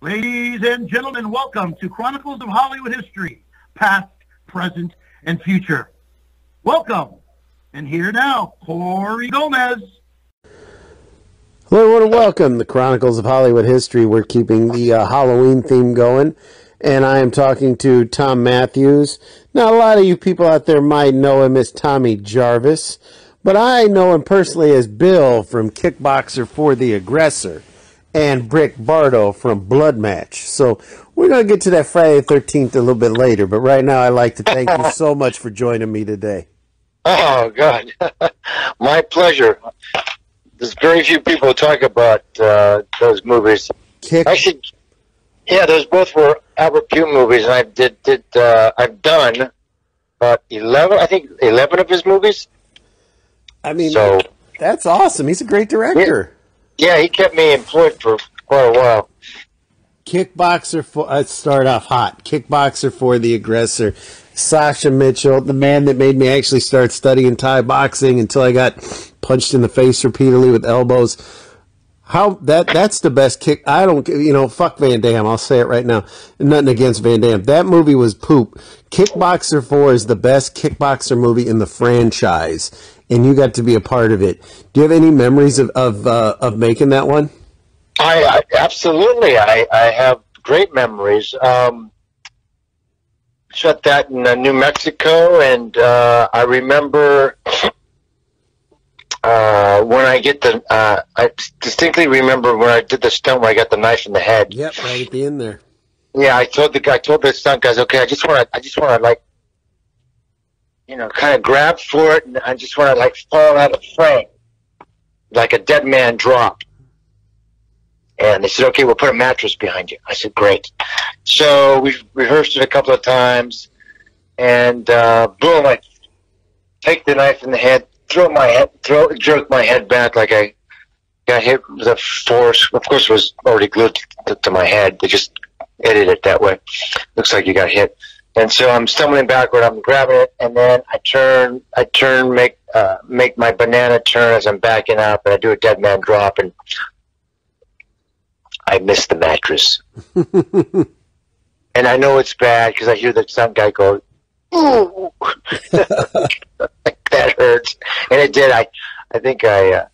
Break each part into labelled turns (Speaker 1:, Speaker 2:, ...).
Speaker 1: Ladies and gentlemen, welcome to Chronicles of Hollywood History, past, present, and future. Welcome. And here now, Corey Gomez.
Speaker 2: Hello, everyone, and welcome to Chronicles of Hollywood History. We're keeping the Halloween theme going, and I am talking to Thom Mathews. Now, a lot of you people out there might know him as Tommy Jarvis, but I know him personally as Bill from Kickboxer for the Aggressor and Brick Bardo from Blood Match. So we're going to get to that Friday the 13th a little bit later, but right now I'd like to thank you so much for joining me today.
Speaker 3: Oh, God. My pleasure. There's very few people who talk about those movies. Actually, yeah, those both were Albert Pugh movies, and I've done about 11 of his movies.
Speaker 2: I mean, so, that's awesome. He's a great director.
Speaker 3: Yeah, he kept me employed for quite a while.
Speaker 2: Kickboxer for, let's start off hot. Kickboxer for the Aggressor. Sasha Mitchell, the man that made me actually start studying Thai boxing until I got punched in the face repeatedly with elbows. That's the best kick. I don't, fuck Van Damme. I'll say it right now. Nothing against Van Damme. That movie was poop. Kickboxer 4 is the best kickboxer movie in the franchise, and you got to be a part of it. Do you have any memories of making that one?
Speaker 3: I absolutely. I have great memories. Shot that in New Mexico, and I remember when I get the. I distinctly remember when I did the stunt where I got the knife in the head.
Speaker 2: Yep, right at the end there. Yeah,
Speaker 3: I told the stunt guys, okay, I just want to like, kind of grab for it, and I just want to like fall out of frame, like a dead man drop. And they said, okay, we'll put a mattress behind you. I said, great. So we rehearsed it a couple of times, and boom, I take the knife in the head, jerk my head back like I got hit with a force. Of course, it was already glued to my head. They just edited it that way. Looks like you got hit. And so I'm stumbling backward. I'm grabbing it, and then I turn, make my banana turn as I'm backing up, and I do a dead man drop, and I missed the mattress. And I know it's bad because I hear the stunt guy go, ooh. That hurts. And it did. I think I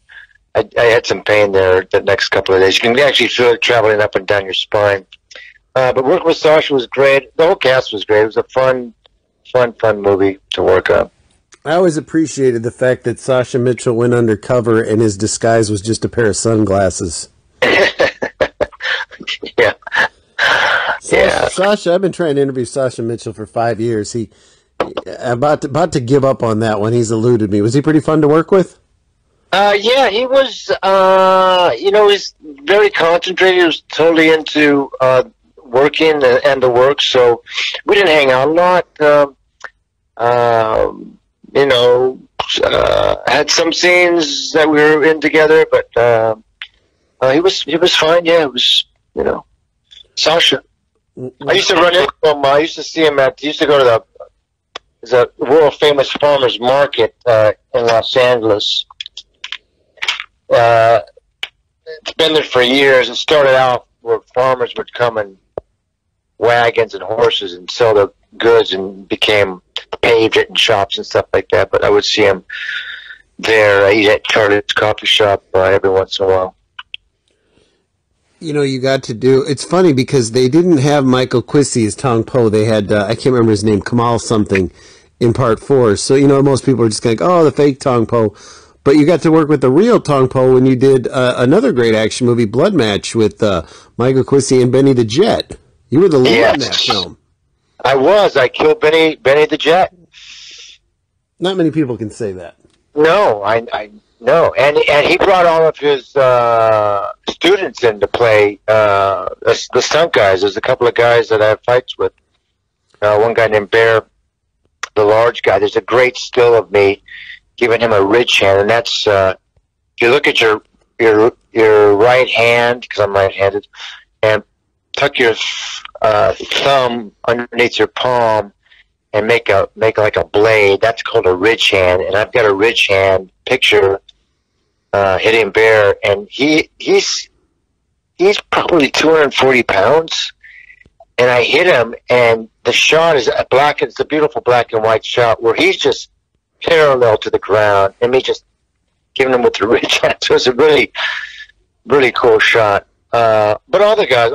Speaker 3: had some pain there the next couple of days. You can actually feel it traveling up and down your spine. But working with Sasha was great. The whole cast was great. It was a fun movie to work on.
Speaker 2: I always appreciated the fact that Sasha Mitchell went undercover and his disguise was just a pair of sunglasses.
Speaker 3: Yeah.
Speaker 2: Sasha, I've been trying to interview Sasha Mitchell for 5 years. He about to give up on that one. He's eluded me. Was he pretty fun to work with?
Speaker 3: Yeah, he was. He's very concentrated. He was totally into working and the work. So we didn't hang out a lot. Had some scenes that we were in together, but he was fine. Yeah, it was. Sasha. I used to run into him. I used to see him used to go to the world famous farmers market in Los Angeles. It's been there for years. It started out where farmers would come in wagons and horses and sell their goods, and became paved it in shops and stuff like that. But I would see him there. Eat at Charlie's coffee shop every once in a while.
Speaker 2: You got to do. It's funny because they didn't have Michael Quissy as Tong Po. They had I can't remember his name, Kamal something, in part 4. So most people are just like, oh, the fake Tong Po. But you got to work with the real Tong Po when you did another great action movie, Blood Match, with Michael Quissy and Benny the Jet. You were the lead in that film.
Speaker 3: I was. I killed Benny the Jet.
Speaker 2: Not many people can say that.
Speaker 3: No, no, and he brought all of his students in to play the stunt guys. There's a couple of guys that I have fights with. One guy named Bear, the large guy. There's a great still of me giving him a ridge hand, and that's if you look at your right hand, because I'm right-handed, and tuck your thumb underneath your palm and make like a blade. That's called a ridge hand, and I've got a ridge hand picture hitting Bear, and he's he's probably 240 pounds, and I hit him, and the shot is black. It's a beautiful black and white shot where he's just parallel to the ground, and me just giving him with the ridge. So it was a really, really cool shot. But all the guys,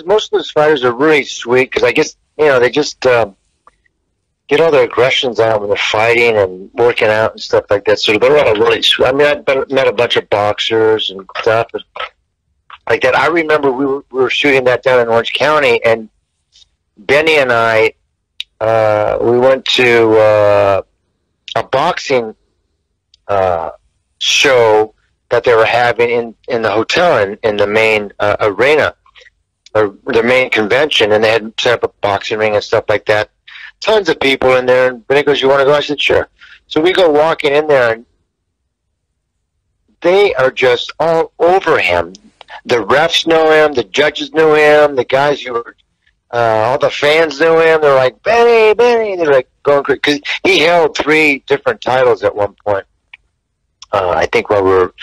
Speaker 3: most of those fighters are really sweet because I guess they just get all their aggressions out when they're fighting and working out and stuff like that. So they're all really sweet. I mean, I met a bunch of boxers and stuff like that. I remember we were shooting that down in Orange County, and Benny and I we went to a boxing show that they were having in the hotel in the main arena, or the main convention, and they had set up a boxing ring and stuff like that. Tons of people in there, and Benny goes, "You want to go?" I said, "Sure." So we go walking in there, and they are just all over him. The refs know him, the judges knew him, the guys who were, all the fans knew him. They're like, "Benny, Benny!" They're like going crazy because he held 3 different titles at one point. I think when we were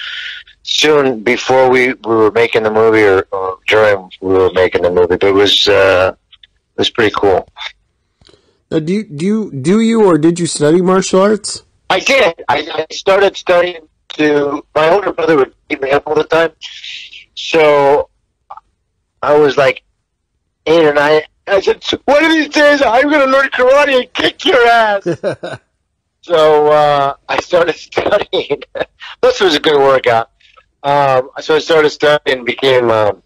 Speaker 3: soon before we were making the movie, or during we were making the movie, but it was pretty cool.
Speaker 2: Now, do you or did you study martial arts?
Speaker 3: I did. I started studying. My older brother would keep me up all the time, so I was like 8 or 9. I said, "One of these days, I'm going to learn karate and kick your ass." So I started studying. This was a good workout. So I started studying and became a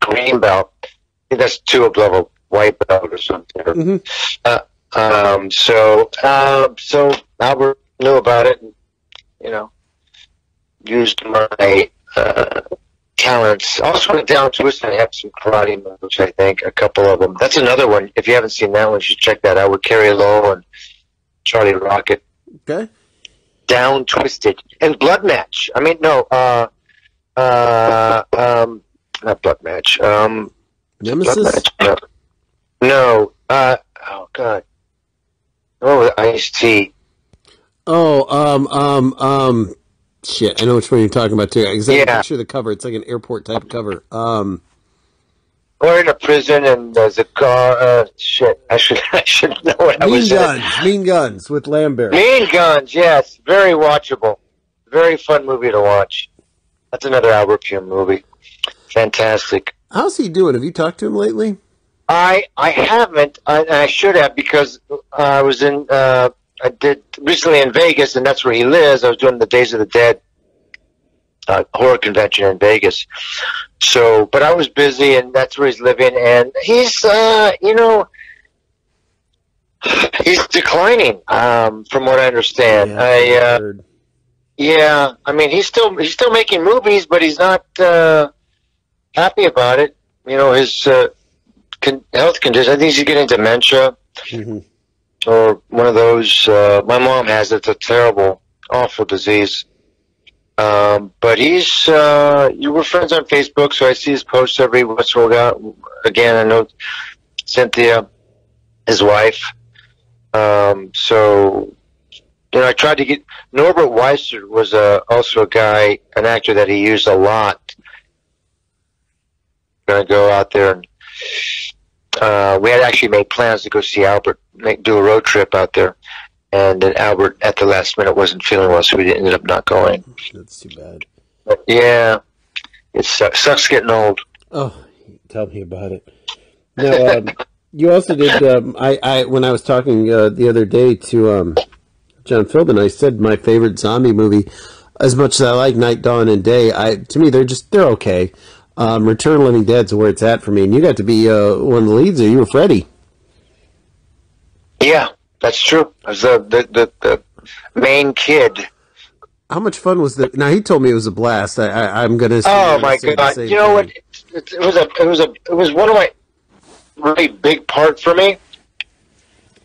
Speaker 3: green belt. I think that's 2 above a white belt or something. Mm-hmm. So Albert knew about it and, used my talents. I also went down twist and I have some karate moves, I think, a couple of them. That's another one. If you haven't seen that one, you should check that out with Kerry Lowe and Charlie Rocket.
Speaker 2: Okay.
Speaker 3: Down Twisted. And Blood Match. I mean, no, not Blood Match.
Speaker 2: Nemesis?
Speaker 3: Blood Match. No. Oh, God. Oh, Ice-T.
Speaker 2: Shit, I know which one you're talking about, too. Exactly.
Speaker 3: Yeah.
Speaker 2: Picture the cover. It's like an airport type cover.
Speaker 3: We're in a prison and there's a car. Shit, I should know what I was saying.
Speaker 2: Mean Guns with Lambert.
Speaker 3: Mean Guns, yes. Very watchable. Very fun movie to watch. That's another Albert Pume movie. Fantastic.
Speaker 2: How's he doing? Have you talked to him lately?
Speaker 3: I haven't. I should have, because I was I did recently in Vegas, and that's where he lives. I was doing the Days of the Dead horror convention in Vegas. So, but I was busy, and that's where he's living, and he's, he's declining, from what I understand.
Speaker 2: Yeah,
Speaker 3: I mean, he's still making movies, but he's not happy about it. His health condition. I think he's getting dementia, or one of those. My mom has it. It's a terrible, awful disease. But he's, you were friends on Facebook, so I see his posts every once in a while. Again, I know Cynthia, his wife. So, I tried to get, Norbert Weiser was also a guy, an actor that he used a lot. Going to go out there and, we had actually made plans to go see Albert, do a road trip out there. And then Albert, at the last minute, wasn't feeling well, so we ended up not going.
Speaker 2: That's too bad.
Speaker 3: But yeah, it sucks getting old.
Speaker 2: Oh, tell me about it. Now, you also did. When I was talking the other day to John Philbin, I said my favorite zombie movie. As much as I like Night, Dawn, and Day, to me they're okay. Return of the Living Dead's where it's at for me, and you got to be one of the leads there. You were Freddy.
Speaker 3: Yeah. That's true. I was the main kid.
Speaker 2: How much fun was that? Now he told me it was a blast. I'm gonna.
Speaker 3: Oh my God! You know what? It was one of my really big part for me.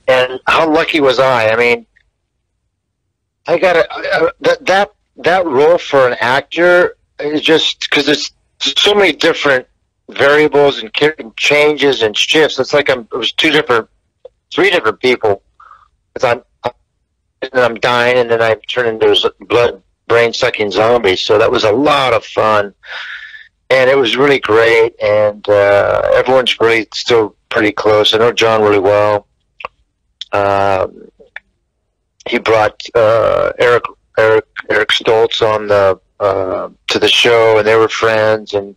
Speaker 3: And how lucky was I? I mean, I got that role for an actor is just because it's so many different variables and changes and shifts. It's like it was 3 different people. Because I'm dying, and then I turn into blood, brain-sucking zombies. So that was a lot of fun. and it was really great. And everyone's really still pretty close. I know John really well. He brought Eric Stoltz on to the show, and they were friends. And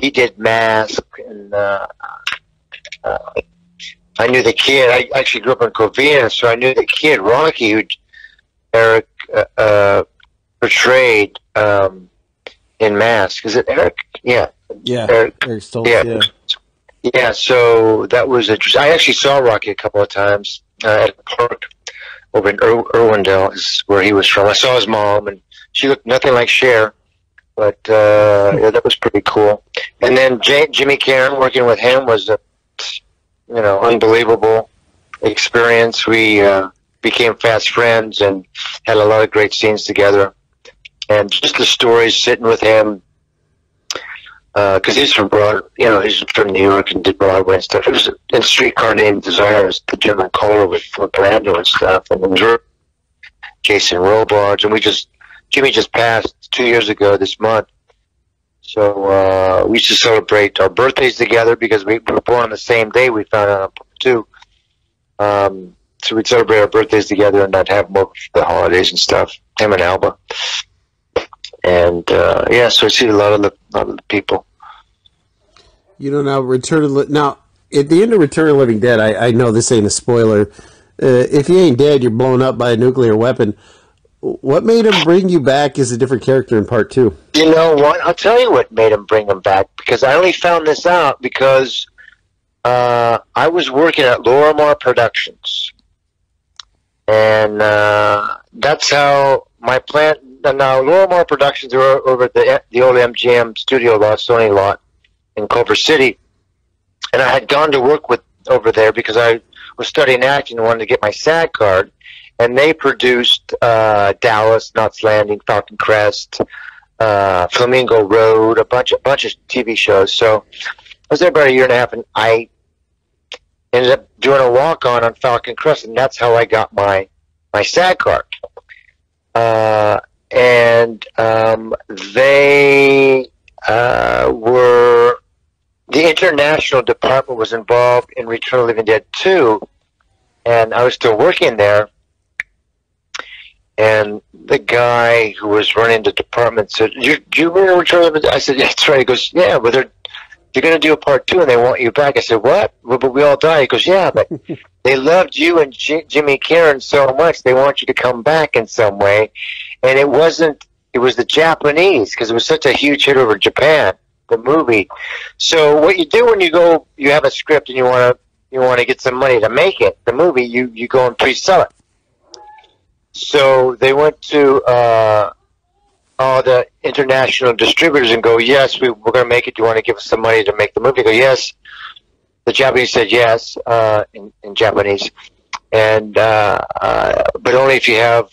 Speaker 3: he did Mask, and I knew the kid. I actually grew up in Covina, so I knew the kid Rocky, who Eric portrayed in Mask. Is it Eric? Yeah.
Speaker 2: Yeah.
Speaker 3: Eric
Speaker 2: Stoltz.
Speaker 3: Yeah. Yeah. So that was interesting. I actually saw Rocky a couple of times at a park over in Irwindale, is where he was from. I saw his mom, and she looked nothing like Cher, but yeah, that was pretty cool. And then Jimmy Karen, working with him was a unbelievable experience. We became fast friends and had a lot of great scenes together. And just the stories sitting with him, because he's from he's from New York and did Broadway and stuff. It was in Streetcar Named Desire, the German Color with Brando and stuff, and it was Jason Robards, and Jimmy just passed 2 years ago this month. So we used to celebrate our birthdays together because we were born on the same day. We found out too. So we'd celebrate our birthdays together and not have more for the holidays and stuff. Him and Alba. And yeah, so I see a lot of the people.
Speaker 2: Now now at the end of Return of the Living Dead, I know this ain't a spoiler. If you ain't dead, you're blown up by a nuclear weapon. What made him bring you back as a different character in part 2?
Speaker 3: You know what? I'll tell you what made him bring him back, because I only found this out because I was working at Lorimar Productions, and that's how my plant. Now, Lorimar Productions are over at the old MGM studio lot, Sony lot in Culver City, and I had gone to work over there because I was studying acting and wanted to get my SAG card, and they produced Dallas, Knots Landing, Falcon Crest, Flamingo Road, a bunch of TV shows. So I was there about a year and a half, and I ended up doing a walk-on Falcon Crest, and that's how I got my SAG card. And they were, the international department was involved in Return of the Living Dead 2, and I was still working there, and the guy who was running the department said, do you remember Return of the Living Dead? I said, yeah, that's right. He goes, yeah, but they're going to do a part 2 and they want you back. I said, what? Well, but we all died. He goes, yeah, but they loved you and Jimmy Karen so much, they want you to come back in some way. And it was the Japanese, because it was such a huge hit over Japan, the movie. So what you do when you have a script and you want to get some money to make it, the movie, you go and pre-sell it. So they went to all the international distributors and go, yes, we're going to make it. Do you want to give us some money to make the movie? They go, yes. The Japanese said yes, in Japanese. And but only if you have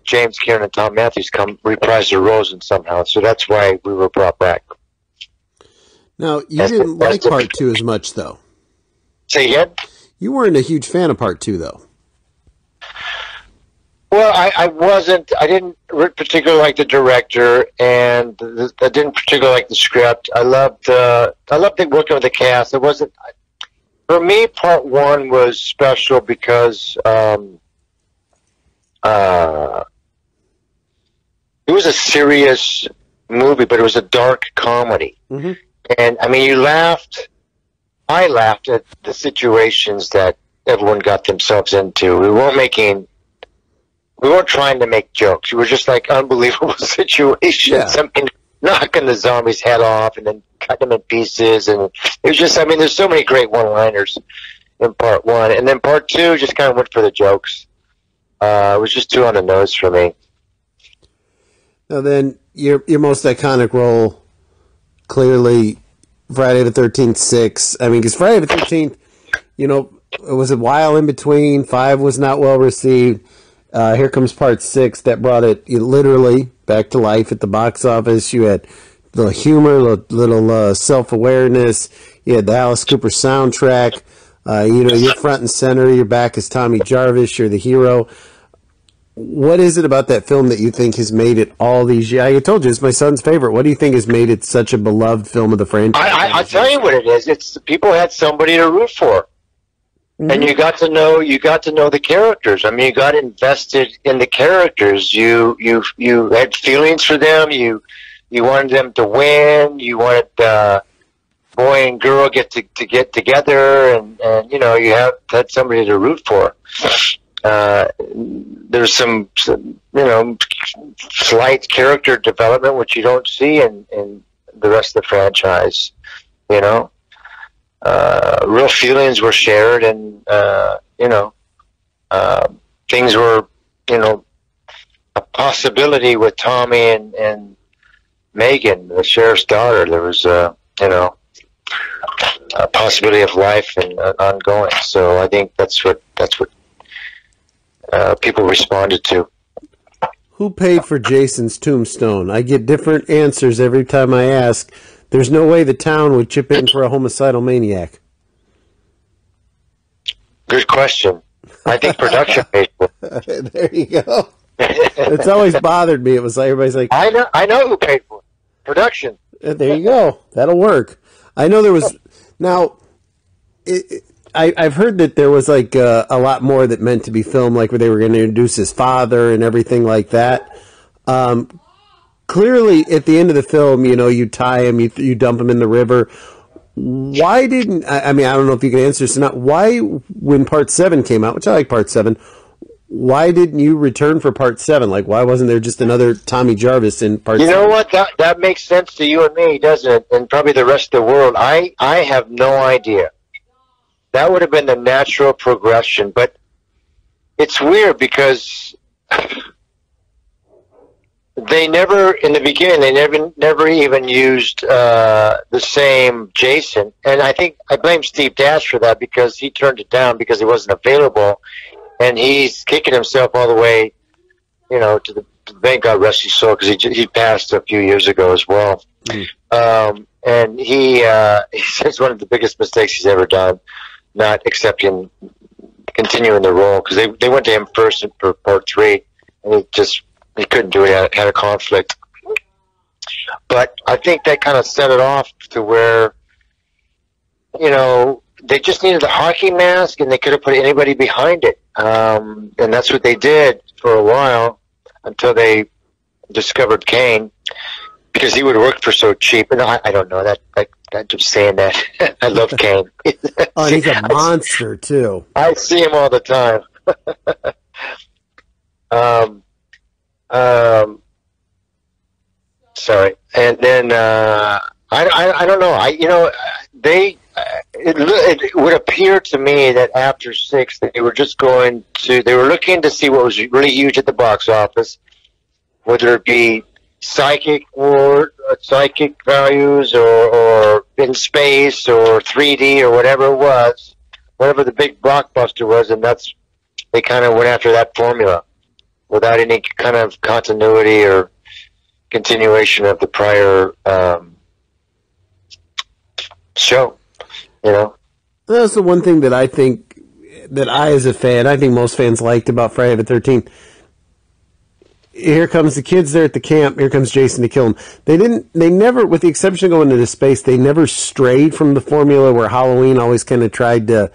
Speaker 3: James Karen and Thom Mathews come reprise their roles in somehow. So that's why we were brought back.
Speaker 2: Now, you didn't like part 2 as much, though.
Speaker 3: Say again?
Speaker 2: You weren't a huge fan of part 2, though.
Speaker 3: Well, I wasn't. I didn't particularly like the director, and I didn't particularly like the script. I loved working with the cast. It wasn't. For me, part 1 was special because it was a serious movie, but it was a dark comedy. Mm-hmm. And, I mean, I laughed at the situations that everyone got themselves into. We weren't trying to make jokes. We were just like unbelievable situations.
Speaker 2: Yeah.
Speaker 3: I mean, knocking the zombie's head off and then cutting them in pieces, and it was just, I mean, there's so many great one-liners in part 1, and then part 2 just kind of went for the jokes. It was just too on the nose for me.
Speaker 2: Now then, your most iconic role, clearly Friday the 13th 6. I mean, because Friday the 13th, it was a while in between. 5 was not well received. Here comes part 6 that brought it literally back to life at the box office. You had little humor, little self-awareness. You had the Alice Cooper soundtrack. You're front and center. You're back as Tommy Jarvis. You're the hero. what is it about that film that you think has made it all these years? I told you, it's my son's favorite. What do you think has made it such a beloved film of the franchise?
Speaker 3: I'll tell you what it is. It's people had somebody to root for. Mm-hmm. And you got to know the characters. I mean, you got invested in the characters. You had feelings for them. You wanted them to win. You wanted boy and girl get together, and you know, you had somebody to root for. There's some you know, slight character development which you don't see in the rest of the franchise. You know, real feelings were shared, and you know, things were, you know, a possibility with Tommy and Megan, the sheriff's daughter. There was you know, a possibility of life and ongoing. So I think that's what people responded to.
Speaker 2: Who paid for Jason's tombstone? I get different answers every time I ask. There's no way the town would chip in for a homicidal maniac.
Speaker 3: Good question. I think production paid for it.
Speaker 2: There you go. It's always bothered me. It was like everybody's like,
Speaker 3: I know who paid for it. Production.
Speaker 2: There you go. That'll work. I know there was. Now, I've heard that there was like a lot more that meant to be filmed, like where they were going to introduce his father and everything like that. Clearly, at the end of the film, you know, you tie him, you dump him in the river. Why didn't, I mean, I don't know if you can answer this or not. Why, when Part 7 came out, which I like Part 7, why didn't you return for Part 7? Like, why wasn't there just another Tommy Jarvis in Part 7?
Speaker 3: You know what? That makes sense to you and me, doesn't it? And probably the rest of the world. I have no idea. That would have been the natural progression. But it's weird because they never, in the beginning, they never even used the same Jason. And I think I blame Steve Dash for that, because he turned it down because he wasn't available. And he's kicking himself all the way, you know, to the bank. God rest his soul, because he passed a few years ago as well. Mm. And he says one of the biggest mistakes he's ever done, not continuing the role, because they went to him first for Part 3, and he couldn't do it. Had a conflict. But I think that kind of set it off to where, you know, they just needed the hockey mask, and they could have put anybody behind it. And that's what they did for a while, until they discovered Kane, because he would work for so cheap. And I don't know that. I'm just saying that. I love Kane.
Speaker 2: Oh, he's a monster too.
Speaker 3: I see him all the time. Sorry. And then I don't know. It would appear to me that after 6, they were looking to see what was really huge at the box office, whether it be psychic values, or in space, or 3D, or whatever it was, whatever the big blockbuster was, and they kind of went after that formula without any kind of continuity or continuation of the prior show. You know,
Speaker 2: that's the one thing that I think that as a fan, I think most fans liked about Friday the 13th. Here comes the kids there at the camp. Here comes Jason to kill him. They never, with the exception of going into space, they never strayed from the formula where Halloween always kind of tried to,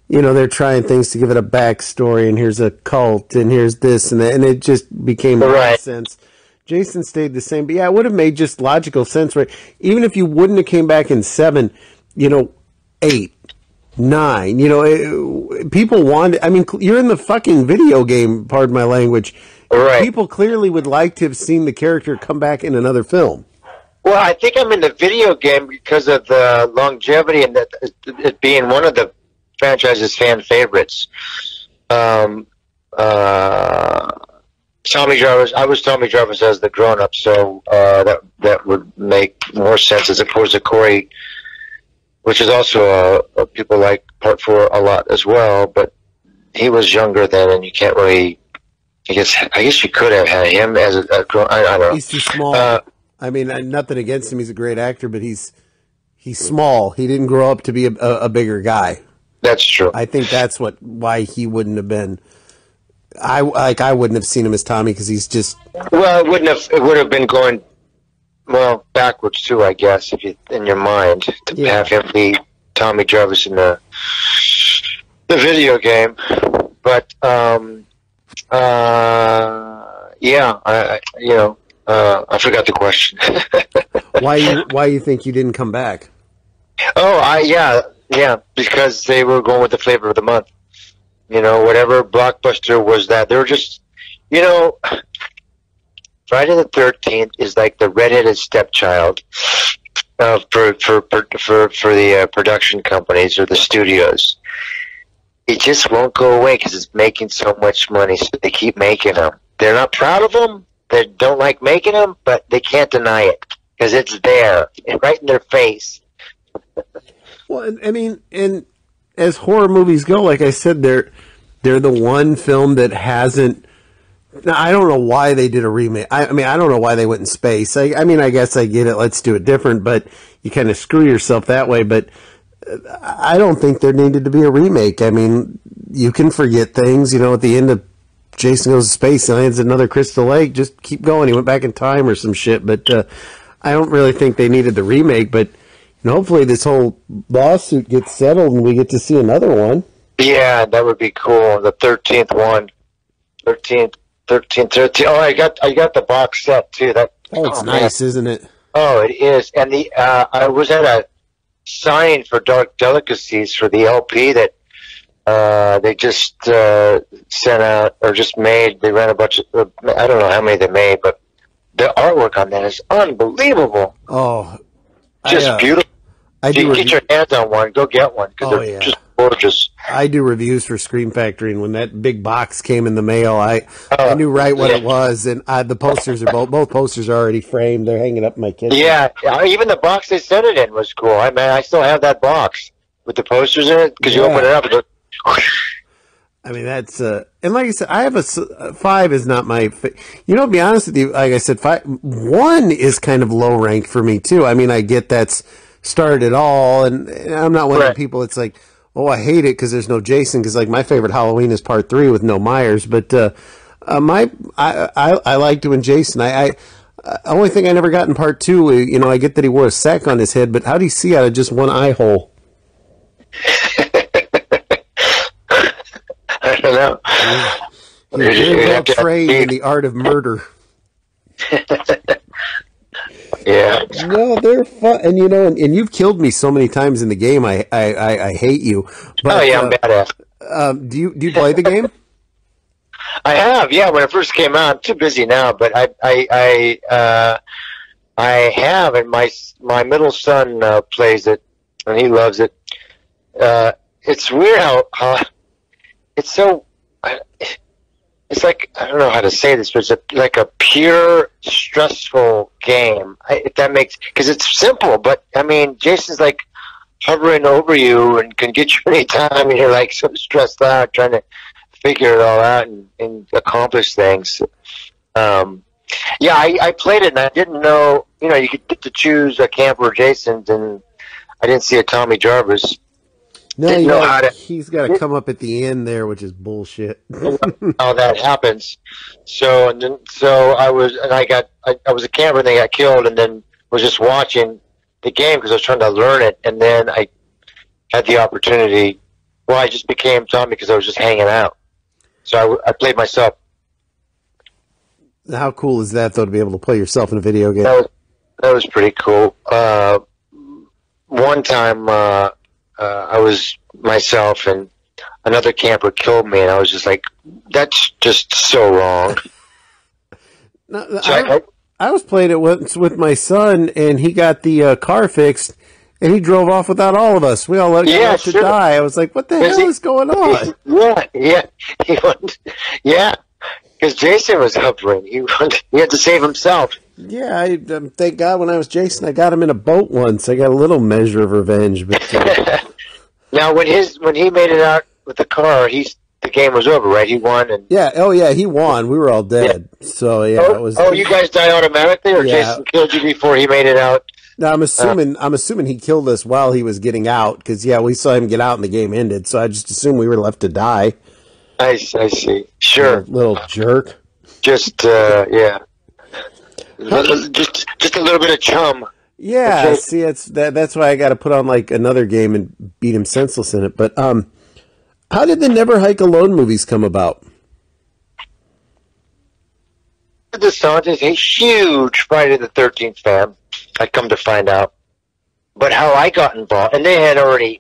Speaker 2: you know, they're trying things to give it a backstory, and here's a cult, and here's this and that, and it just became nonsense. Jason stayed the same, but yeah, it would have made just logical sense, right? Even if you wouldn't have came back in 7, you know, 8, 9, you know, people wanted, I mean, you're in the fucking video game, pardon my language.
Speaker 3: Right.
Speaker 2: People clearly would like to have seen the character come back in another film.
Speaker 3: Well, I think I'm in the video game because of the longevity and it being one of the franchise's fan favorites. Tommy Jarvis, I was Tommy Jarvis as the grown-up, so that would make more sense, as opposed to Corey, which is also people like Part 4 a lot as well, but he was younger then, and you can't really. I guess you could have had him as a grown. I don't know.
Speaker 2: He's too small. I mean, nothing against him. He's a great actor, but he's small. He didn't grow up to be a bigger guy.
Speaker 3: That's true.
Speaker 2: I think that's why he wouldn't have been. I wouldn't have seen him as Tommy because he's just.
Speaker 3: Well, it would have been going backwards too, I guess, if you in your mind to have him be Tommy Jarvis in the video game. But I forgot the question.
Speaker 2: Why you think you didn't come back?
Speaker 3: Because they were going with the flavor of the month. Whatever blockbuster was that. They were just, Friday the 13th is like the redheaded stepchild for the production companies or the studios. It just won't go away because it's making so much money, so they keep making them. They're not proud of them. They don't like making them, but they can't deny it because it's there, right in their face.
Speaker 2: Well, I mean, and as horror movies go, like I said, they're the one film that hasn't. Now, I don't know why they did a remake. I mean, I don't know why they went in space. I mean, I guess I get it. Let's do it different, but you kind of screw yourself that way. But I don't think there needed to be a remake. I mean, you can forget things. At the end of Jason Goes to Space, he lands at another crystal lake. Just keep going. He went back in time or some shit. But I don't really think they needed the remake. But hopefully this whole lawsuit gets settled and we get to see another one. Yeah,
Speaker 3: that would be cool. The 13th one. 13th. Oh, I got the box set too.
Speaker 2: It's nice, isn't it?
Speaker 3: Oh, it is. And I was at a signing for Dark Delicacies for the LP that they just sent out or just made. They ran a bunch of, I don't know how many they made, but the artwork on that is unbelievable.
Speaker 2: Oh,
Speaker 3: just beautiful. If you can get your hands on one, go get one because they're just gorgeous.
Speaker 2: I do reviews for Scream Factory, and when that big box came in the mail, I knew right what it was, and the posters are both posters are already framed. They're hanging up in my kitchen.
Speaker 3: Yeah, even the box they sent it in was cool. I still have that box with the posters in it because you open it up and it goes.
Speaker 2: I mean, that's and like I said, I have a 5 is not my. To be honest with you, like I said, 1 is kind of low rank for me too. I mean, I get that's started it all, and I'm not one of the people that's like, oh, I hate it because there's no Jason. Because like my favorite Halloween is Part 3 with no Myers, but I like doing Jason. I only thing I never got in Part 2, I get that he wore a sack on his head, but how do you see out of just one eye hole?
Speaker 3: I don't know.
Speaker 2: You're very well trained in the art of murder.
Speaker 3: Yeah.
Speaker 2: No, they're fun, and and you've killed me so many times in the game. I hate you. But,
Speaker 3: I'm badass.
Speaker 2: Do you play the game?
Speaker 3: I have, yeah. When it first came out, I'm too busy now, but I have, and my middle son plays it, and he loves it. It's weird how it's so. It's like, I don't know how to say this, but it's like a pure, stressful game. If that makes, because it's simple, but I mean, Jason's like hovering over you and can get you anytime, and you're like so stressed out trying to figure it all out and accomplish things. I played it and I didn't know, you could get to choose a camper or Jason's, and I didn't see a Tommy Jarvis.
Speaker 2: No, he's got to come up at the end there, which is bullshit.
Speaker 3: How that happens. So I was a camper, and they got killed, and then was just watching the game because I was trying to learn it, and then I had the opportunity. Well, I just became Tommy because I was just hanging out. So I played myself.
Speaker 2: How cool is that, though, to be able to play yourself in a video game?
Speaker 3: That was pretty cool. One time. I was myself, and another camper killed me, and I was just like, that's just so wrong.
Speaker 2: No, I was playing it once with my son, and he got the car fixed, and he drove off without all of us. We all let him to die. I was like, what the hell is going on?
Speaker 3: Yeah. Because Jason was hovering. He had to save himself.
Speaker 2: Yeah, thank God when I was Jason, I got him in a boat once. I got a little measure of revenge. But
Speaker 3: now, when he made it out with the car, the game was over, right? He won, and
Speaker 2: he won. We were all dead. Yeah. So it was.
Speaker 3: Oh, you guys died automatically, or Jason killed you before he made it out?
Speaker 2: No, I'm assuming he killed us while he was getting out, because we saw him get out and the game ended. So I just assumed we were left to die.
Speaker 3: I see. Sure.
Speaker 2: Little jerk.
Speaker 3: Just yeah. Just a little bit of chum.
Speaker 2: Yeah,
Speaker 3: Okay.
Speaker 2: see, that's why I got to put on like another game and beat him senseless in it. But how did the Never Hike Alone movies come about?
Speaker 3: DeSantis is a huge Friday the 13th fan. I come to find out, but how I got involved, and they had already.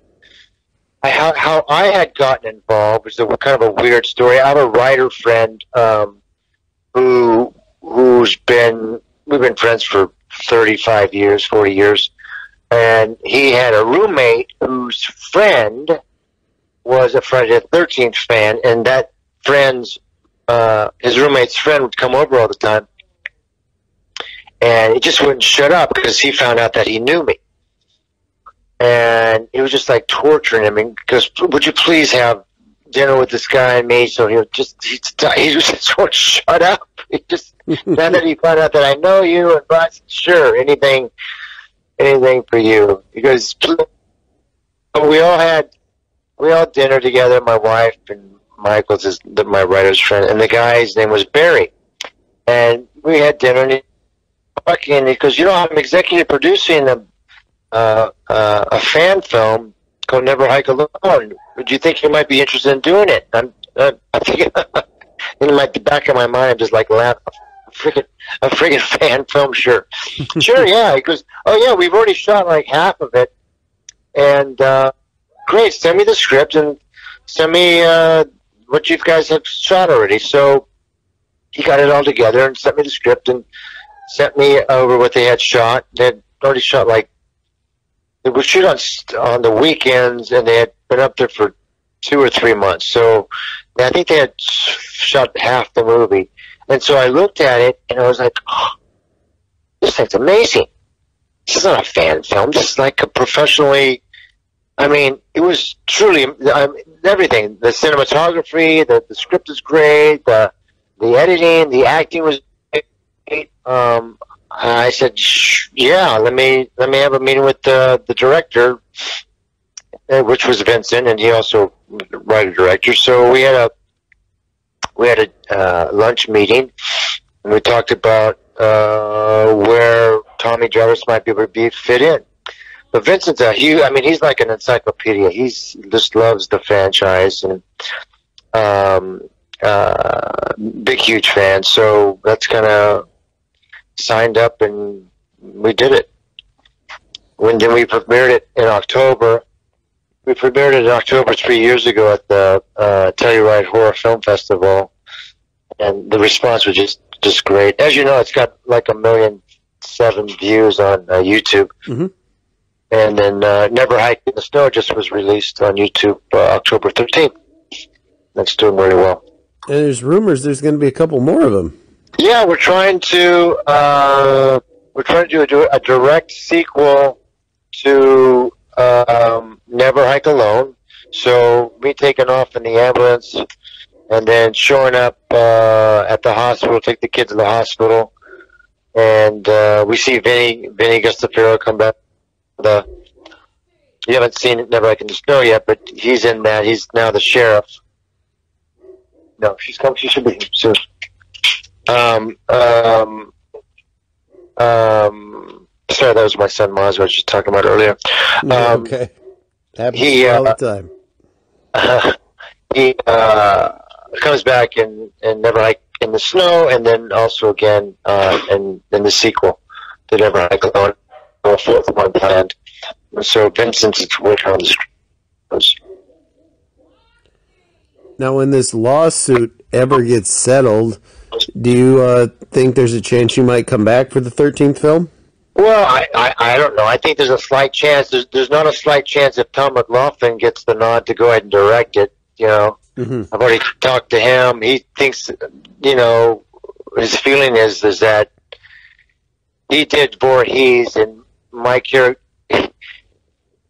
Speaker 3: How I had gotten involved was kind of a weird story. I have a writer friend we've been friends for 35 years, 40 years, and he had a roommate whose friend was a Friday the 13th fan, and that his roommate's friend would come over all the time, and he just wouldn't shut up because he found out that he knew me. And he was just like torturing him, because would you please have dinner with this guy and me? So he was just won't shut up. He just now that he found out that I know you, and I said, sure, anything for you. Because we all had dinner together. My wife and Michael's my writer's friend, and the guy's name was Barry. And we had dinner, and he goes, I'm executive producing a fan film called Never Hike Alone. Do you think you might be interested in doing it? I'm thinking, in the back of my mind, I'm just like laughing. A friggin' fan film, sure. Sure, yeah. He goes, oh yeah, we've already shot like half of it. And great, send me the script and send me what you guys have shot already. So he got it all together and sent me the script and sent me over what they had shot. They had already shot it was shoot on the weekends, and they had been up there for 2 or 3 months. So I think they had shot half the movie. And so I looked at it, and I was like, oh, this thing's amazing. This is not a fan film. This is like a professionally, it was truly everything. The cinematography, the script is great, the editing, the acting was great. I said, yeah, let me have a meeting with the director, which was Vincent, and he also writer-director. So we had a lunch meeting, and we talked about where Tommy Jarvis might be able to fit in. But Vincent's he's like an encyclopedia. He just loves the franchise, and big, huge fan. So that's kind of signed up, and we did it. Then we premiered it in October. We premiered it in October 3 years ago at the Telluride Horror Film Festival, and the response was just great. As you know, it's got like 1,000,007 views on YouTube. Mm-hmm. And then Never Hike in the Snow just was released on YouTube October 13th. That's doing very well.
Speaker 2: And there's rumors there's going to be a couple more of them.
Speaker 3: Yeah, we're trying to do a direct sequel to Never Hike Alone. So me taking off in the ambulance and then showing up at the hospital, take the kids to the hospital, and we see Vinny Gustafaro come back. You haven't seen Never Hike in the Snow yet, but he's in that. He's now the sheriff. No, she's coming. She should be here soon. Sorry, that was my son Maz I was just talking about earlier.
Speaker 2: Okay. Happens all the time.
Speaker 3: He comes back and Never Hike in the Snow, and then also again in the sequel to Never Hike Alone, go forth one hand. So Vincent's working on the script.
Speaker 2: Now, when this lawsuit ever gets settled, do you think there's a chance you might come back for the 13th film?
Speaker 3: Well, I don't know. I think there's a slight chance. There's not a slight chance if Tom McLaughlin gets the nod to go ahead and direct it.
Speaker 2: Mm-hmm.
Speaker 3: I've already talked to him. He thinks, his feeling is that he did Voorhees and my character.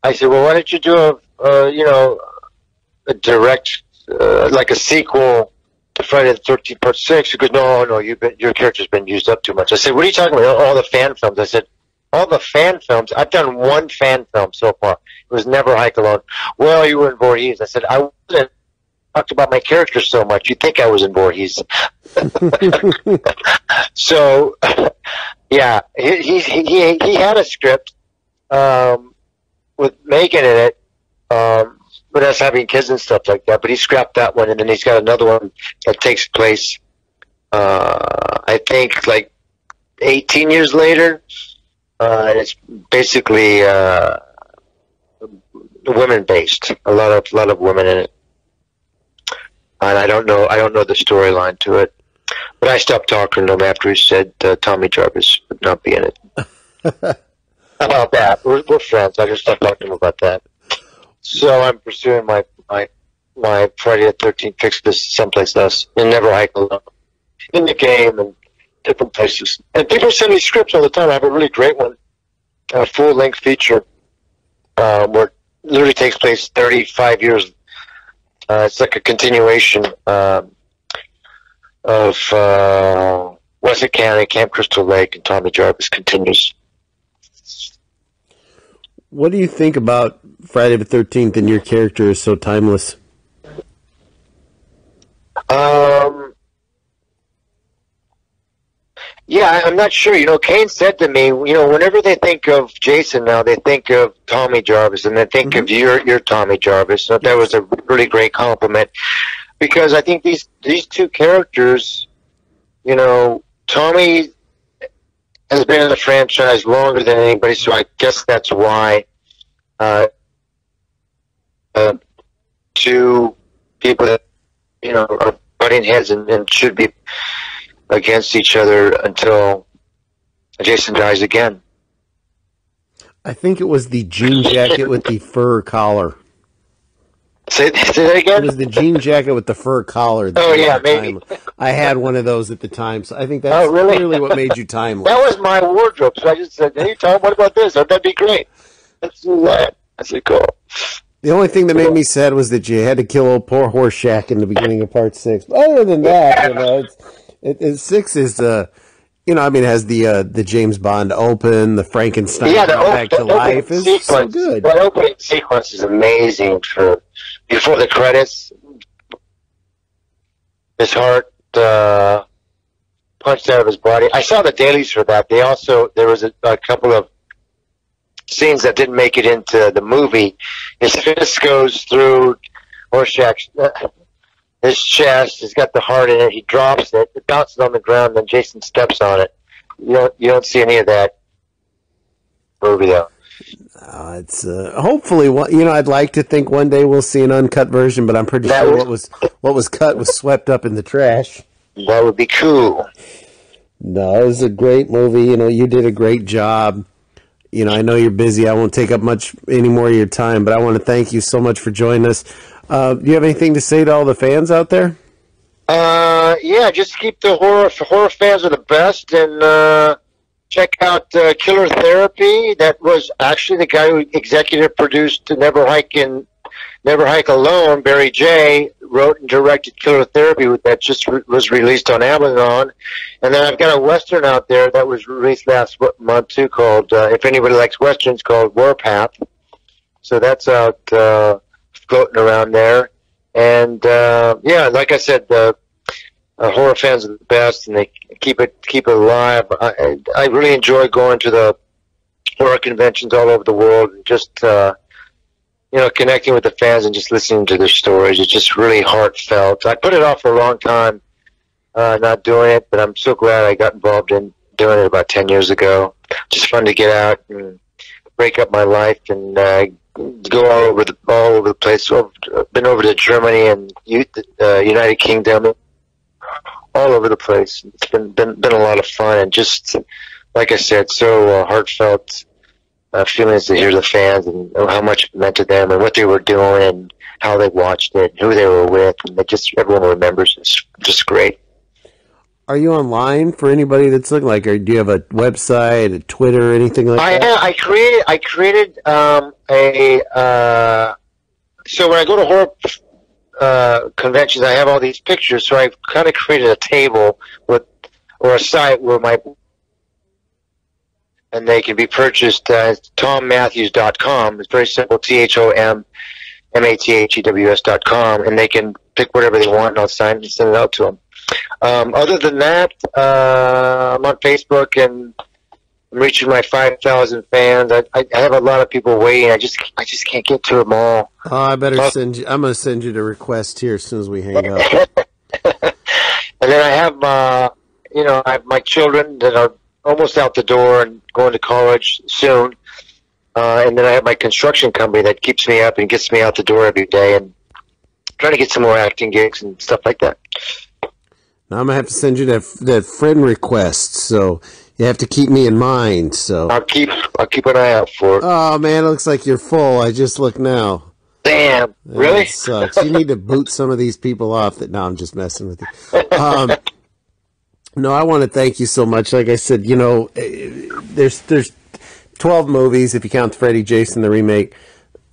Speaker 3: I said, well, why don't you do a direct, like a sequel to Friday the 13th Part 6? He goes, no, your character's been used up too much. I said, what are you talking about? All the fan films. I said, all the fan films. I've done one fan film so far. It was Never Hike Alone. Well, you were in Voorhees. I said, I wasn't. talked about my character so much. You'd think I was in Voorhees. So, yeah, he had a script with Megan in it, with us having kids and stuff like that. But he scrapped that one, and then he's got another one that takes place, I think, like 18 years later. And it's basically women based. A lot of women in it. And I don't know the storyline to it. But I stopped talking to him after he said Tommy Jarvis would not be in it. How about that? We're friends. I just stopped talking to him about that. So I'm pursuing my Friday the 13th fix this someplace else and Never Hike Alone in the game and different places. And people send me scripts all the time. I have a really great one, a full-length feature where it literally takes place 35 years. It's like a continuation of Wessex County, Camp Crystal Lake, and Tommy Jarvis continues.
Speaker 2: What do you think about Friday the 13th and your character is so timeless?
Speaker 3: Yeah, I'm not sure. You know, Kane said to me, you know, whenever they think of Jason now, they think of Tommy Jarvis, and they think of your Tommy Jarvis. So that was a really great compliment, because I think these two characters, you know, Tommy has been in the franchise longer than anybody, so I guess that's why two people that, you know, are butting heads and should be against each other until Jason dies again.
Speaker 2: I think it was the jean jacket with the fur collar.
Speaker 3: Say that again?
Speaker 2: It was the jean jacket with the fur collar.
Speaker 3: Oh, yeah, maybe.
Speaker 2: I had one of those at the time, so I think that's really what made you timeless.
Speaker 3: That was my wardrobe, so I just said, hey, Tom, what about this? Oh, that'd be great. Let's do that. I said, cool.
Speaker 2: The only thing that made me sad was that you had to kill old poor Horseshack in the beginning of part 6. But other than that, you know, it's 6 is, you know, I mean, it has the James Bond open, the Frankenstein back to life. It's so good.
Speaker 3: The opening sequence is amazing. Before the credits, his heart punched out of his body. I saw the dailies for that. There was a couple of scenes that didn't make it into the movie. His fist goes through Horseshack's his chest. He's got the heart in it. He drops it. It bounces on the ground. Then Jason steps on it. You don't see any of that movie though.
Speaker 2: It's hopefully, you know, I'd like to think one day we'll see an uncut version, but I'm pretty sure what was cut was swept up in the trash.
Speaker 3: That would be cool.
Speaker 2: No, it was a great movie. You know, you did a great job. You know, I know you're busy. I won't take up any more of your time, but I want to thank you so much for joining us. Do you have anything to say to all the fans out there?
Speaker 3: Yeah, just keep the horror fans are the best, and check out Killer Therapy. That was actually the guy who executive produced Never Hike Alone. Barry J. wrote and directed Killer Therapy, that just was released on Amazon. And then I've got a Western out there that was released last month too, called, if anybody likes Westerns, called Warpath. So that's out floating around there. And yeah, like I said, horror fans are the best, and they keep it alive. I really enjoy going to the horror conventions all over the world and just you know, connecting with the fans and just listening to their stories. It's just really heartfelt. I put it off for a long time, not doing it, but I'm so glad I got involved in doing it about 10 years ago. Just fun to get out and break up my life and go all over the place. I've been over to Germany and United Kingdom, all over the place. It's been a lot of fun, and just like I said, so heartfelt feelings to hear the fans and how much it meant to them and what they were doing and how they watched it, and who they were with, and everyone remembers. It's just great.
Speaker 2: Are you online for anybody that's looking like, or do you have a website, a Twitter, anything like that?
Speaker 3: I created so when I go to horror conventions, I have all these pictures, so I've kind of created a table or a site where and they can be purchased at ThomMathews.com. It's very simple, ThomMathews.com. mathews.com, and they can pick whatever they want, and I'll sign and send it out to them. Other than that, I'm on Facebook, and I'm reaching my 5,000 fans. I have a lot of people waiting. I just can't get to them all.
Speaker 2: Oh, I better send you. I'm going to send you the request here as soon as we hang up.
Speaker 3: And then I have, I have my children that are almost out the door and going to college soon. And then I have my construction company that keeps me up and gets me out the door every day, and trying to get some more acting gigs and stuff like that.
Speaker 2: Now I'm going to have to send you that friend request, so you have to keep me in mind. So
Speaker 3: I'll keep an eye out for it.
Speaker 2: Oh, man, it looks like you're full. I just looked now.
Speaker 3: Damn, really?
Speaker 2: That sucks. You need to boot some of these people off. No, I'm just messing with you. No, I want to thank you so much. Like I said, there's 12 movies if you count Freddy Jason the remake.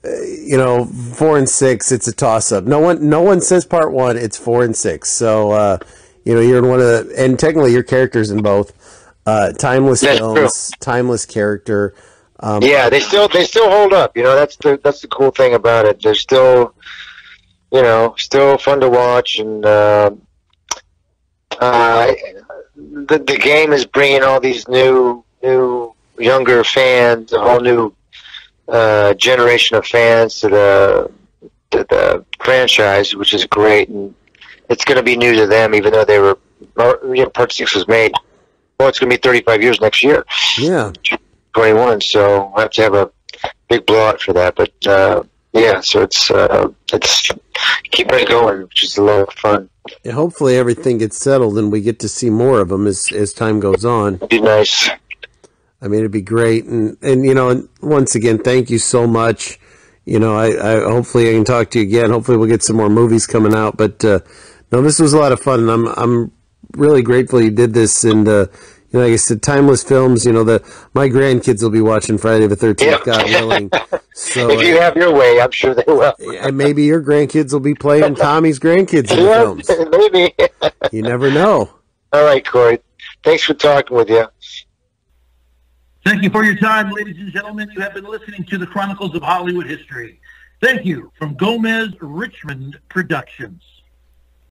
Speaker 2: 4 and 6, it's a toss-up. No one says part 1. It's 4 and 6. So you're in one of the, and technically your character's in both. Timeless films, timeless character.
Speaker 3: Yeah, they still hold up. That's the cool thing about it. They're still, still fun to watch, and the game is bringing all these new younger fans, a whole new generation of fans to the franchise, which is great, and it's going to be new to them, even though they were part 6 was made. Well, it's going to be 35 years next year.
Speaker 2: Yeah.
Speaker 3: 21, so I have to have a big blowout for that. But yeah, so it's keeping it going, which is a lot of fun.
Speaker 2: Yeah, hopefully everything gets settled and we get to see more of them as time goes on.
Speaker 3: It'd be nice.
Speaker 2: I mean, it'd be great, and once again, thank you so much. I hopefully I can talk to you again. Hopefully we'll get some more movies coming out. But no, this was a lot of fun, and I'm really grateful you did this. And like I said, timeless films. My grandkids will be watching Friday the 13th,
Speaker 3: yeah.
Speaker 2: God willing. So
Speaker 3: if you have your way, I'm sure they will.
Speaker 2: And maybe your grandkids will be playing Tommy's grandkids in the films.
Speaker 3: Maybe.
Speaker 2: You never know.
Speaker 3: All right, Corey. Thanks for talking with you.
Speaker 1: Thank you for your time, ladies and gentlemen. You have been listening to the Chronicles of Hollywood History. Thank you from Gomez Richmond Productions.